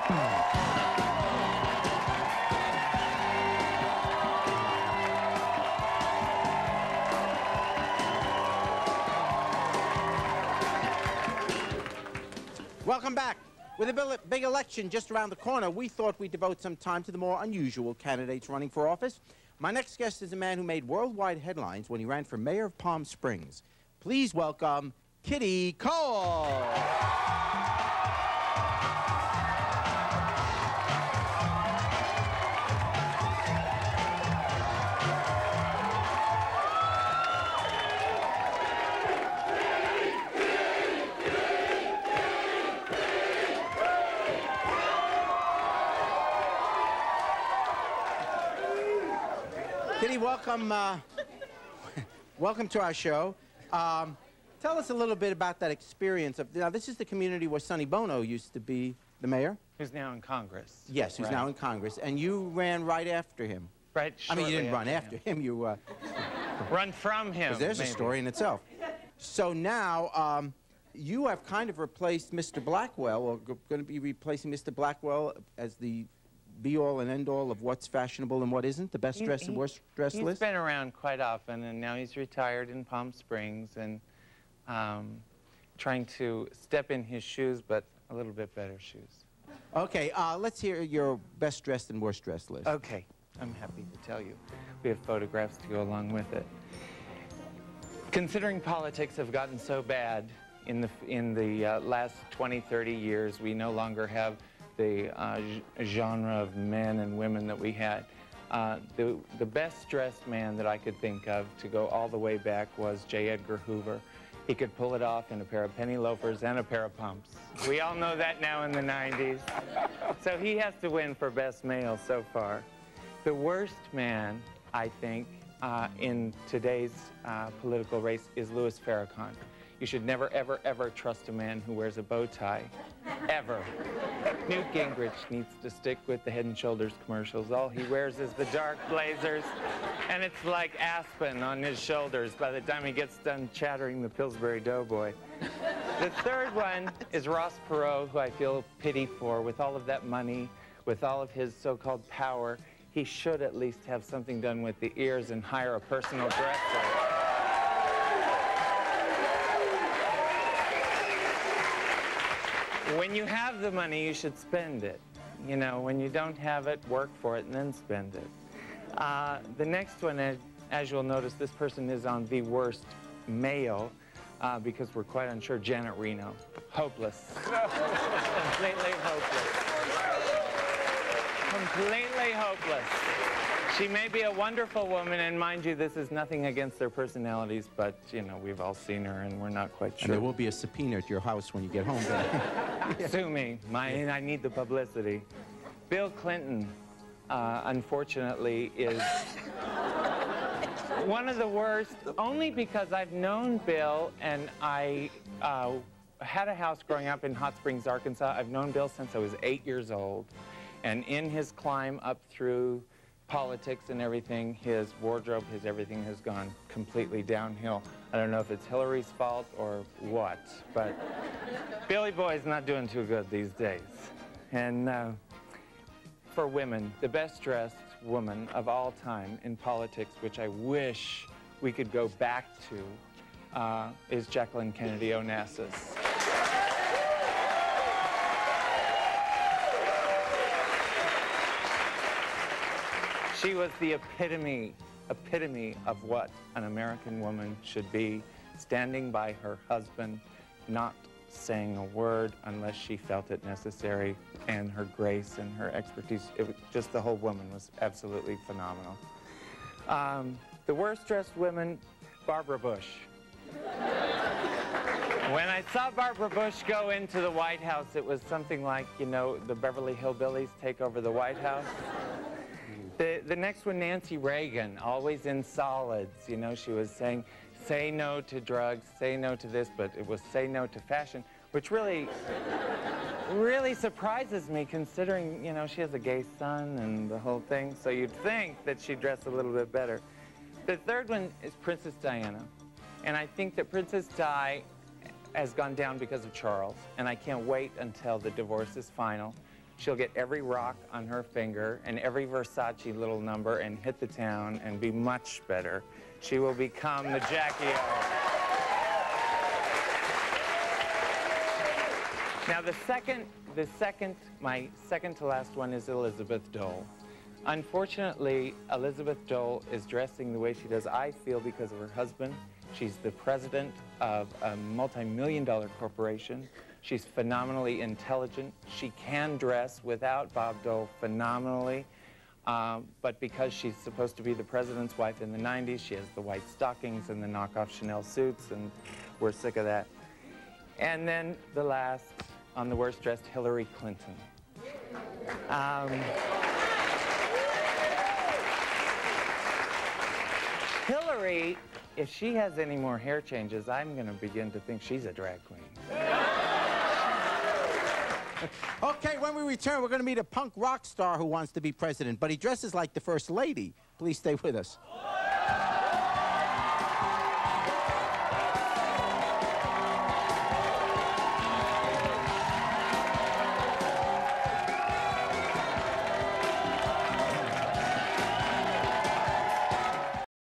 Welcome back. With a big election just around the corner, we thought we'd devote some time to the more unusual candidates running for office. My next guest is a man who made worldwide headlines when he ran for mayor of Palm Springs. Please welcome Kitty Cole. Kitty, welcome, welcome to our show. Tell us a little bit about that experience. Now, this is the community where Sonny Bono used to be the mayor. Who's now in Congress. Yes, who's now in Congress. And you ran right after him. Right, I mean, you didn't run after him. You run from him. There's a story in itself. So now, you have kind of replaced Mr. Blackwell, or going to be replacing Mr. Blackwell as the be-all and end-all of what's fashionable and what isn't, the best dressed and worst dressed list? He's been around quite often, and now he's retired in Palm Springs and trying to step in his shoes, but a little bit better shoes. Okay, let's hear your best dressed and worst dressed list. Okay, I'm happy to tell you. We have photographs to go along with it. Considering politics have gotten so bad in the last 20, 30 years, we no longer have the genre of men and women that we had. The best dressed man that I could think of to go all the way back was J. Edgar Hoover. He could pull it off in a pair of penny loafers and a pair of pumps. We all know that now in the 90s. So he has to win for best male so far. The worst man, I think, in today's political race is Louis Farrakhan. You should never, ever, ever trust a man who wears a bow tie. Ever. Newt Gingrich needs to stick with the Head & Shoulders commercials. All he wears is the dark blazers, and it's like Aspen on his shoulders by the time he gets done chattering the Pillsbury Doughboy. The third one is Ross Perot, who I feel pity for. With all of that money, with all of his so-called power, he should at least have something done with the ears and hire a personal dresser. When you have the money, you should spend it. You know, when you don't have it, work for it and then spend it. The next one, as you'll notice, this person is on the worst male because we're quite unsure. Janet Reno. Hopeless. Completely hopeless. Completely hopeless. She may be a wonderful woman, and mind you, this is nothing against their personalities, but, you know, we've all seen her, and we're not quite sure. And there will be a subpoena at your house when you get home. Sue me. I need the publicity. Bill Clinton, unfortunately, is one of the worst, only because I've known Bill, and I had a house growing up in Hot Springs, Arkansas. I've known Bill since I was 8 years old, and in his climb up through politics and everything, his wardrobe, his everything has gone completely downhill. I don't know if it's Hillary's fault or what, but Billy Boy's not doing too good these days. And for women, the best dressed woman of all time in politics, which I wish we could go back to, is Jacqueline Kennedy Onassis. She was the epitome of what an American woman should be, standing by her husband, not saying a word unless she felt it necessary, and her grace and her expertise. It was just, the whole woman was absolutely phenomenal. The worst dressed women, Barbara Bush. When I saw Barbara Bush go into the White House, it was something like, you know, the Beverly Hillbillies take over the White House. The next one, Nancy Reagan, always in solids. You know, she was saying, say no to drugs, say no to this, but it was say no to fashion, which really surprises me, considering, you know, she has a gay son and the whole thing, so you'd think that she'd dress a little bit better. The third one is Princess Diana, and I think that Princess Di has gone down because of Charles, and I can't wait until the divorce is final She'll get every rock on her finger and every Versace little number and hit the town and be much better. She will become the Jackie O. Now my second to last one is Elizabeth Dole. Unfortunately, Elizabeth Dole is dressing the way she does, I feel, because of her husband. She's the president of a multi-million-dollar corporation. She's phenomenally intelligent. She can dress without Bob Dole phenomenally. But because she's supposed to be the president's wife in the 90s, she has the white stockings and the knockoff Chanel suits, and we're sick of that. And then the last, on the worst dressed, Hillary Clinton. Hillary, if she has any more hair changes, I'm going to begin to think she's a drag queen. Okay, when we return, we're going to meet a punk rock star who wants to be president, but he dresses like the First Lady. Please stay with us.